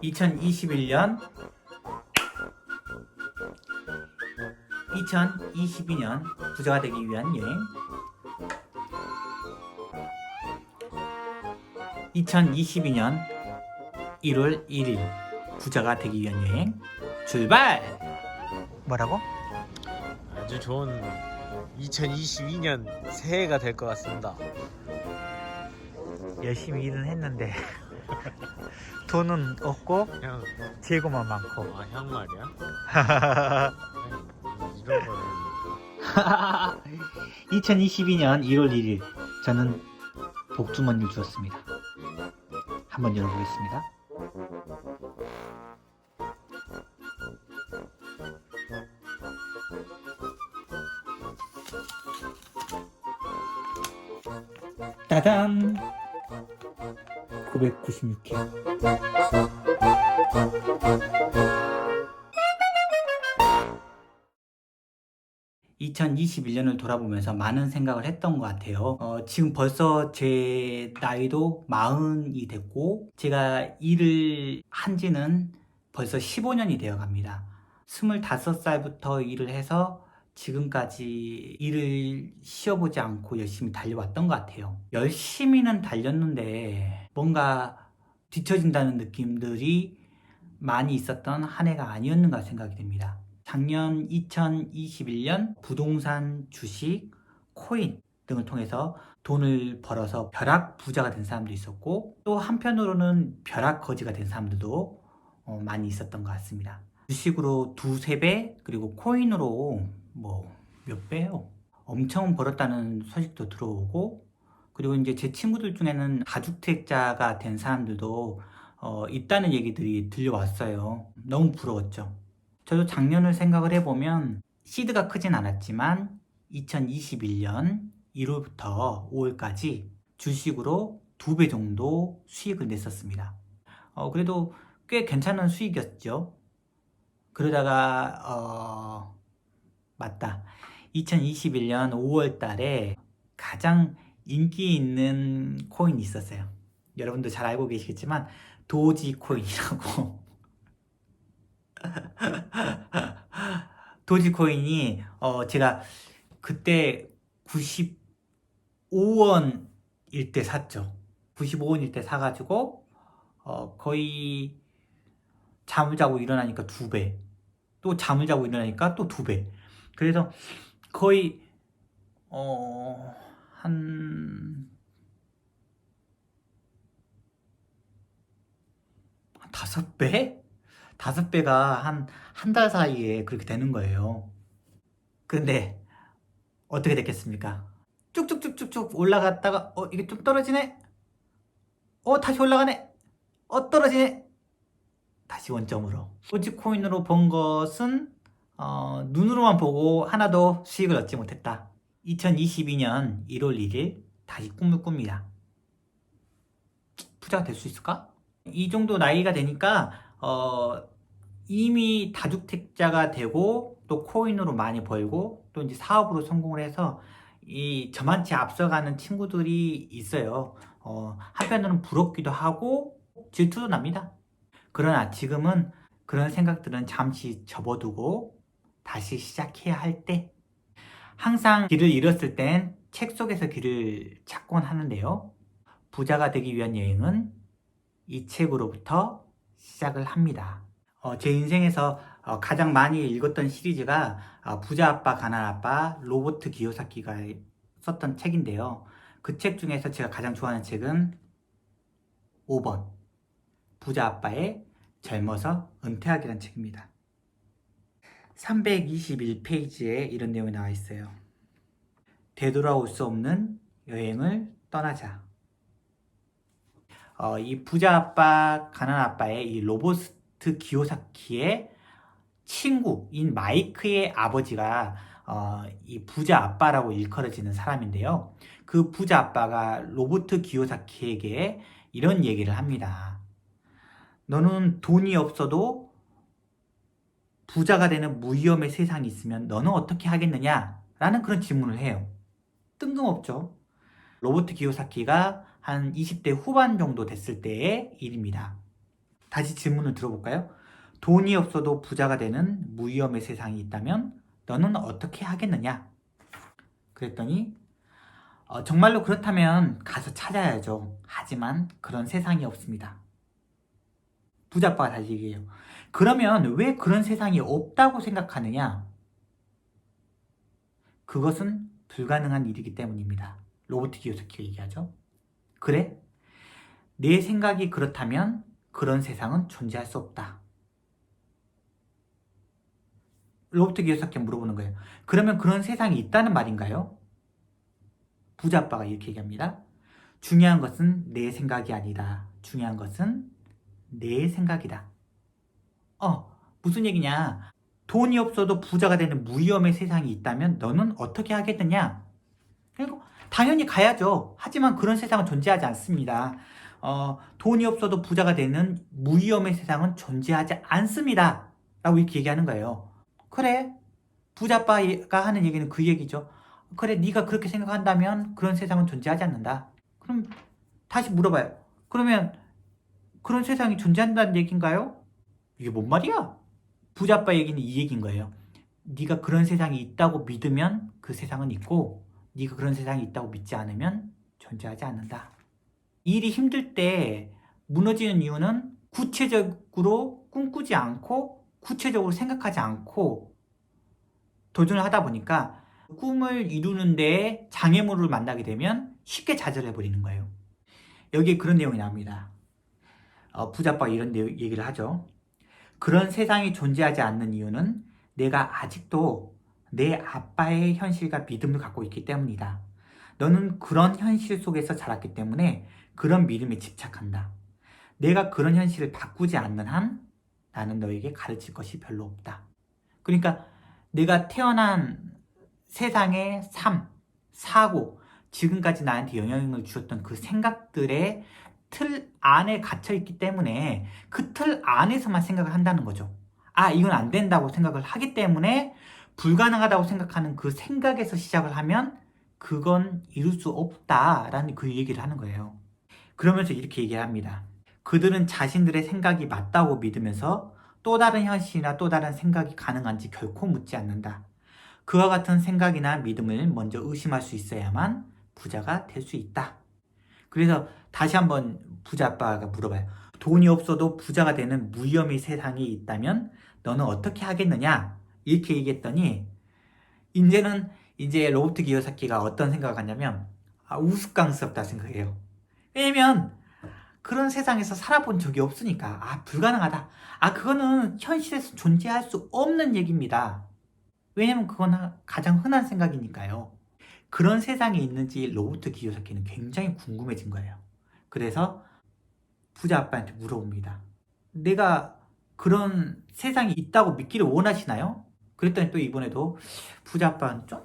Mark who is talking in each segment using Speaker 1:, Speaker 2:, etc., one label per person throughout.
Speaker 1: 2021년 2022년 부자가 되기 위한 여행 2022년 1월 1일 부자가 되기 위한 여행 출발! 뭐라고?
Speaker 2: 아주 좋은 2022년 새해가 될 것 같습니다.
Speaker 1: 열심히 일은 했는데 돈은 없고
Speaker 2: 형,
Speaker 1: 재고만 많고
Speaker 2: 형 말이야? 이런 거는
Speaker 1: 2022년 1월 1일 저는 복주머니를 주었습니다. 한번 열어보겠습니다. 따단! 996회. (2021년을) 돌아보면서 많은 생각을 했던 것 같아요. 지금 벌써 제 나이도 40이 됐고 제가 일을 한 지는 벌써 15년이 되어 갑니다. 25살부터 일을 해서 지금까지 일을 쉬어보지 않고 열심히 달려왔던 것 같아요. 열심히는 달렸는데 뭔가 뒤처진다는 느낌들이 많이 있었던 한 해가 아니었는가 생각이 됩니다. 작년 2021년 부동산, 주식, 코인 등을 통해서 돈을 벌어서 벼락 부자가 된 사람도 있었고 또 한편으로는 벼락 거지가 된 사람들도 많이 있었던 것 같습니다. 주식으로 두세 배, 그리고 코인으로 뭐 몇 배요? 엄청 벌었다는 소식도 들어오고, 그리고 이제 제 친구들 중에는 다주택자가 된 사람들도 있다는 얘기들이 들려왔어요. 너무 부러웠죠. 저도 작년을 생각을 해보면 시드가 크진 않았지만 2021년 1월부터 5월까지 주식으로 2배 정도 수익을 냈었습니다. 그래도 꽤 괜찮은 수익이었죠. 그러다가 맞다. 2021년 5월 달에 가장 인기 있는 코인이 있었어요. 여러분도 잘 알고 계시겠지만 도지코인이라고. 도지코인이 제가 그때 95원일 때 샀죠. 95원일 때 사가지고 거의 잠을 자고 일어나니까 2배, 또 잠을 자고 일어나니까 또 2배. 그래서 거의 한 5배? 5배가 한 달 사이에 그렇게 되는 거예요. 근데 어떻게 됐겠습니까? 쭉쭉쭉쭉쭉 올라갔다가 이게 좀 떨어지네? 다시 올라가네? 떨어지네? 다시 원점으로. 도지코인으로 번 것은 눈으로만 보고 하나도 수익을 얻지 못했다. 2022년 1월 1일 다시 꿈을 꿉니다. 부자가 될 수 있을까? 이 정도 나이가 되니까 이미 다주택자가 되고 또 코인으로 많이 벌고 또 이제 사업으로 성공을 해서 이 저만치 앞서가는 친구들이 있어요. 한편으로는 부럽기도 하고 질투도 납니다. 그러나 지금은 그런 생각들은 잠시 접어두고 다시 시작해야 할 때, 항상 길을 잃었을 땐 책 속에서 길을 찾곤 하는데요. 부자가 되기 위한 여행은 이 책으로부터 시작을 합니다. 제 인생에서 가장 많이 읽었던 시리즈가 부자 아빠 가난 아빠 로버트 기요사키가 썼던 책인데요. 그 책 중에서 제가 가장 좋아하는 책은 5번 부자 아빠의 젊어서 은퇴하기란 책입니다. 321페이지에 이런 내용이 나와 있어요. 되돌아올 수 없는 여행을 떠나자. 이 부자 아빠 가난 아빠의 이 로버트 기요사키의 친구인 마이크의 아버지가 이 부자 아빠라고 일컬어지는 사람인데요. 그 부자 아빠가 로버트 기요사키에게 이런 얘기를 합니다. 너는 돈이 없어도 부자가 되는 무위험의 세상이 있으면 너는 어떻게 하겠느냐? 라는 그런 질문을 해요. 뜬금없죠. 로버트 기요사키가 한 20대 후반 정도 됐을 때의 일입니다. 다시 질문을 들어볼까요? 돈이 없어도 부자가 되는 무위험의 세상이 있다면 너는 어떻게 하겠느냐? 그랬더니 정말로 그렇다면 가서 찾아야죠. 하지만 그런 세상이 없습니다. 부자빠가 다시 얘기해요. 그러면 왜 그런 세상이 없다고 생각하느냐? 그것은 불가능한 일이기 때문입니다. 로버트 기요사키가 얘기하죠. 그래? 내 생각이 그렇다면 그런 세상은 존재할 수 없다. 로버트 기요사키가 물어보는 거예요. 그러면 그런 세상이 있다는 말인가요? 부자빠가 이렇게 얘기합니다. 중요한 것은 내 생각이 아니다. 중요한 것은 내 생각이다. 무슨 얘기냐? 돈이 없어도 부자가 되는 무위험의 세상이 있다면 너는 어떻게 하겠느냐? 그리고 당연히 가야죠. 하지만 그런 세상은 존재하지 않습니다. 돈이 없어도 부자가 되는 무위험의 세상은 존재하지 않습니다. 라고 이렇게 얘기하는 거예요. 그래, 부자빠가 하는 얘기는 그 얘기죠. 그래, 네가 그렇게 생각한다면 그런 세상은 존재하지 않는다. 그럼 다시 물어봐요. 그러면 그런 세상이 존재한다는 얘기인가요? 이게 뭔 말이야? 부자빠 얘기는 이 얘기인 거예요. 네가 그런 세상이 있다고 믿으면 그 세상은 있고 네가 그런 세상이 있다고 믿지 않으면 존재하지 않는다. 일이 힘들 때 무너지는 이유는 구체적으로 꿈꾸지 않고 구체적으로 생각하지 않고 도전을 하다 보니까 꿈을 이루는 데 장애물을 만나게 되면 쉽게 좌절해버리는 거예요. 여기에 그런 내용이 나옵니다. 부자빠가 이런 얘기를 하죠. 그런 세상이 존재하지 않는 이유는 내가 아직도 내 아빠의 현실과 믿음을 갖고 있기 때문이다. 너는 그런 현실 속에서 자랐기 때문에 그런 믿음에 집착한다. 내가 그런 현실을 바꾸지 않는 한 나는 너에게 가르칠 것이 별로 없다. 그러니까 내가 태어난 세상의 삶, 사고, 지금까지 나한테 영향을 주었던 그 생각들의 틀 안에 갇혀있기 때문에 그 틀 안에서만 생각을 한다는 거죠. 이건 안 된다고 생각을 하기 때문에 불가능하다고 생각하는 그 생각에서 시작을 하면 그건 이룰 수 없다라는 그 얘기를 하는 거예요. 그러면서 이렇게 얘기합니다. 그들은 자신들의 생각이 맞다고 믿으면서 또 다른 현실이나 또 다른 생각이 가능한지 결코 묻지 않는다. 그와 같은 생각이나 믿음을 먼저 의심할 수 있어야만 부자가 될 수 있다. 그래서 다시 한번 부자아빠가 물어봐요. 돈이 없어도 부자가 되는 무위험의 세상이 있다면 너는 어떻게 하겠느냐? 이렇게 얘기했더니 이제는 로버트 기요사키가 어떤 생각을 하냐면 우스꽝스럽다 생각해요. 왜냐면 그런 세상에서 살아본 적이 없으니까 불가능하다. 그거는 현실에서 존재할 수 없는 얘기입니다. 왜냐면 그건 가장 흔한 생각이니까요. 그런 세상이 있는지 로버트 기요사키는 굉장히 궁금해진 거예요. 그래서 부자 아빠한테 물어봅니다. 내가 그런 세상이 있다고 믿기를 원하시나요? 그랬더니 또 이번에도 부자 아빠는 좀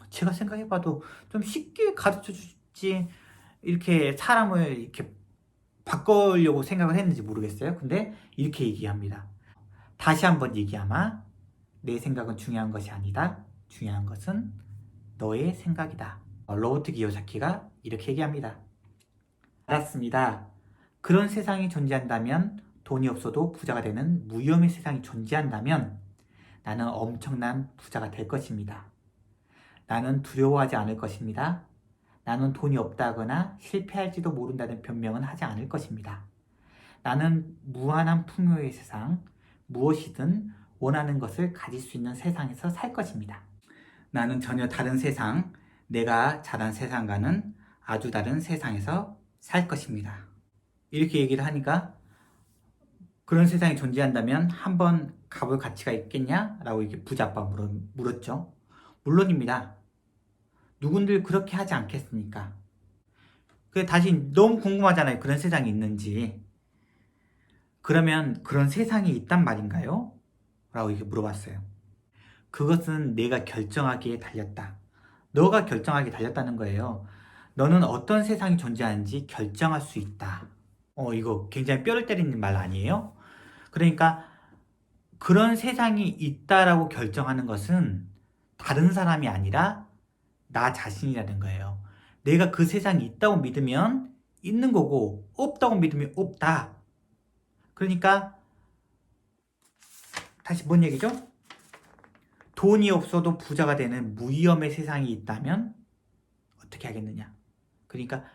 Speaker 1: 제가 생각해봐도 좀 쉽게 가르쳐 주지 이렇게 사람을 이렇게 바꾸려고 생각을 했는지 모르겠어요. 근데 이렇게 얘기합니다. 다시 한번 얘기하마. 내 생각은 중요한 것이 아니다. 중요한 것은 너의 생각이다. 로버트 기요사키가 이렇게 얘기합니다. 알았습니다. 그런 세상이 존재한다면 돈이 없어도 부자가 되는 무위험의 세상이 존재한다면 나는 엄청난 부자가 될 것입니다. 나는 두려워하지 않을 것입니다. 나는 돈이 없다거나 실패할지도 모른다는 변명은 하지 않을 것입니다. 나는 무한한 풍요의 세상, 무엇이든 원하는 것을 가질 수 있는 세상에서 살 것입니다. 나는 전혀 다른 세상, 내가 자란 세상과는 아주 다른 세상에서 살 것입니다. 이렇게 얘기를 하니까 그런 세상이 존재한다면 한번 가볼 가치가 있겠냐? 라고 이렇게 부자아빠 물었죠. 물론입니다. 누군들 그렇게 하지 않겠습니까? 그래 다시 너무 궁금하잖아요. 그런 세상이 있는지. 그러면 그런 세상이 있단 말인가요? 라고 이렇게 물어봤어요. 그것은 내가 결정하기에 달렸다. 너가 결정하기에 달렸다는 거예요. 너는 어떤 세상이 존재하는지 결정할 수 있다. 이거 굉장히 뼈를 때리는 말 아니에요? 그러니까 그런 세상이 있다라고 결정하는 것은 다른 사람이 아니라 나 자신이라는 거예요. 내가 그 세상이 있다고 믿으면 있는 거고 없다고 믿으면 없다. 그러니까 다시 뭔 얘기죠? 돈이 없어도 부자가 되는 무위험의 세상이 있다면 어떻게 하겠느냐? 그러니까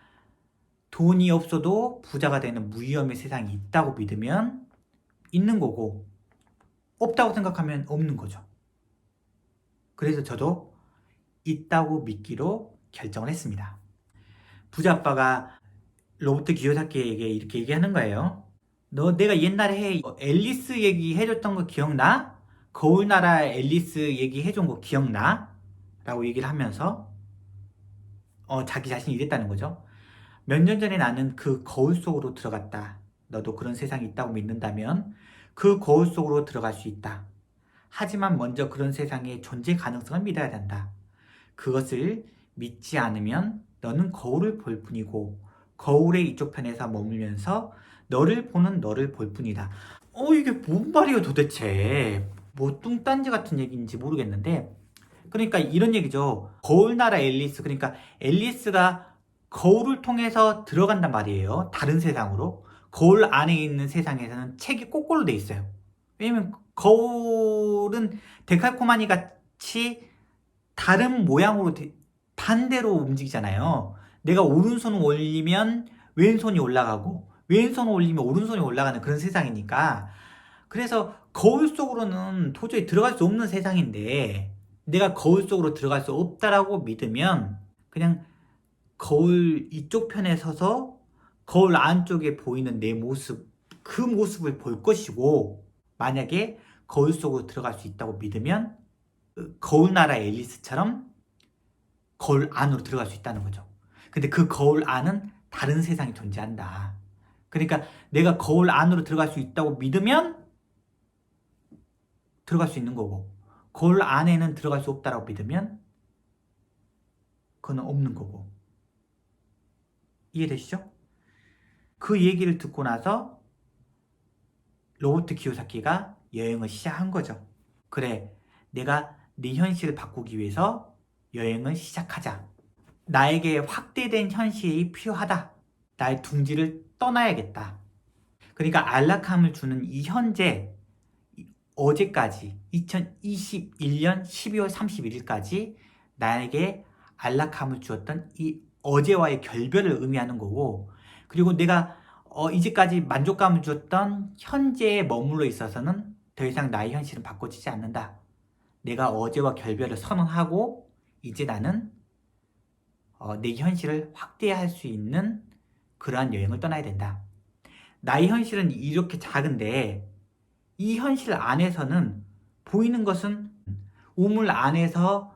Speaker 1: 돈이 없어도 부자가 되는 무위험의 세상이 있다고 믿으면 있는 거고, 없다고 생각하면 없는 거죠. 그래서 저도 있다고 믿기로 결정을 했습니다. 부자 아빠가 로버트 기요사키에게 이렇게 얘기하는 거예요. 너 내가 옛날에 앨리스 얘기 해줬던 거 기억나? 거울나라 앨리스 얘기 해준 거 기억나? 라고 얘기를 하면서 자기 자신이 이랬다는 거죠. 몇 년 전에 나는 그 거울 속으로 들어갔다. 너도 그런 세상이 있다고 믿는다면 그 거울 속으로 들어갈 수 있다. 하지만 먼저 그런 세상의 존재 가능성을 믿어야 된다. 그것을 믿지 않으면 너는 거울을 볼 뿐이고 거울의 이쪽 편에서 머물면서 너를 보는 너를 볼 뿐이다. 이게 뭔 말이에요 도대체. 뭐 뚱딴지 같은 얘기인지 모르겠는데, 그러니까 이런 얘기죠. 거울나라 앨리스, 그러니까 앨리스가 거울을 통해서 들어간단 말이에요. 다른 세상으로. 거울 안에 있는 세상에서는 책이 거꾸로 돼 있어요. 왜냐면 거울은 데칼코마니 같이 다른 모양으로 반대로 움직이잖아요. 내가 오른손을 올리면 왼손이 올라가고 왼손을 올리면 오른손이 올라가는 그런 세상이니까, 그래서 거울 속으로는 도저히 들어갈 수 없는 세상인데 내가 거울 속으로 들어갈 수 없다라고 믿으면 그냥 거울 이쪽 편에 서서 거울 안쪽에 보이는 내 모습, 그 모습을 볼 것이고, 만약에 거울 속으로 들어갈 수 있다고 믿으면 거울나라 앨리스처럼 거울 안으로 들어갈 수 있다는 거죠. 근데 그 거울 안은 다른 세상이 존재한다. 그러니까 내가 거울 안으로 들어갈 수 있다고 믿으면 들어갈 수 있는 거고, 거울 안에는 들어갈 수 없다고 믿으면 그건 없는 거고. 이해되시죠? 그 얘기를 듣고 나서 로버트 기요사키가 여행을 시작한 거죠. 그래, 내가 네 현실을 바꾸기 위해서 여행을 시작하자. 나에게 확대된 현실이 필요하다. 나의 둥지를 떠나야겠다. 그러니까 안락함을 주는 이 현재, 어제까지 2021년 12월 31일까지 나에게 안락함을 주었던 이 어제와의 결별을 의미하는 거고, 그리고 내가 이제까지 만족감을 주었던 현재에 머물러 있어서는 더 이상 나의 현실은 바꿔지지 않는다. 내가 어제와 결별을 선언하고 이제 나는 내 현실을 확대할 수 있는 그러한 여행을 떠나야 된다. 나의 현실은 이렇게 작은데 이 현실 안에서는 보이는 것은, 우물 안에서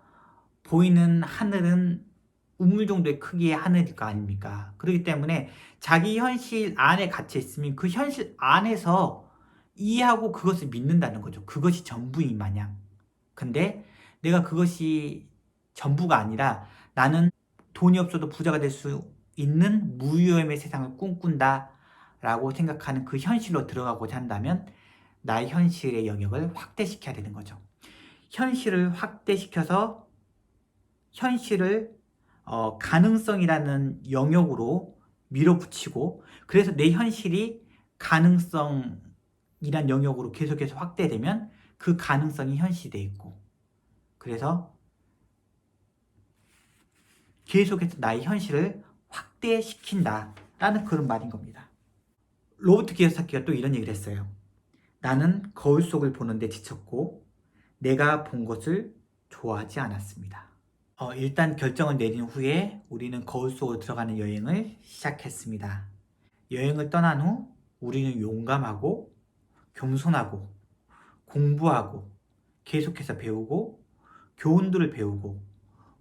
Speaker 1: 보이는 하늘은 우물 정도의 크기의 하늘일 거 아닙니까? 그렇기 때문에 자기 현실 안에 갇혀 있으면 그 현실 안에서 이해하고 그것을 믿는다는 거죠. 그것이 전부인 마냥. 근데 내가 그것이 전부가 아니라 나는 돈이 없어도 부자가 될 수 있는 무위험의 세상을 꿈꾼다 라고 생각하는 그 현실로 들어가고자 한다면 나의 현실의 영역을 확대시켜야 되는 거죠. 현실을 확대시켜서 현실을 가능성이라는 영역으로 밀어붙이고, 그래서 내 현실이 가능성이란 영역으로 계속해서 확대되면 그 가능성이 현실이 돼 있고, 그래서 계속해서 나의 현실을 확대시킨다 라는 그런 말인 겁니다. 로버트 기요사키가 또 이런 얘기를 했어요. 나는 거울 속을 보는데 지쳤고 내가 본 것을 좋아하지 않았습니다. 일단 결정을 내린 후에 우리는 거울 속으로 들어가는 여행을 시작했습니다. 여행을 떠난 후 우리는 용감하고 겸손하고 공부하고 계속해서 배우고 교훈들을 배우고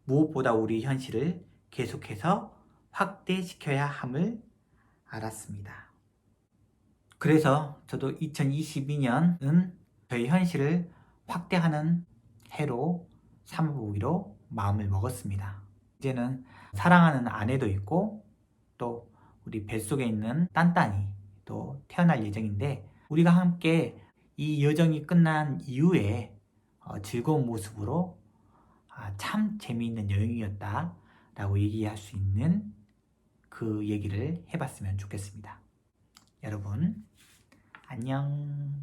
Speaker 1: 무엇보다 우리 현실을 계속해서 확대시켜야 함을 알았습니다. 그래서 저도 2022년은 저희 현실을 확대하는 해로 삼아보기로 마음을 먹었습니다. 이제는 사랑하는 아내도 있고 또 우리 뱃속에 있는 딴딴이 또 태어날 예정인데, 우리가 함께 이 여정이 끝난 이후에 즐거운 모습으로 참 재미있는 여행이었다 라고 얘기할 수 있는 그 얘기를 해봤으면 좋겠습니다. 여러분, 안녕.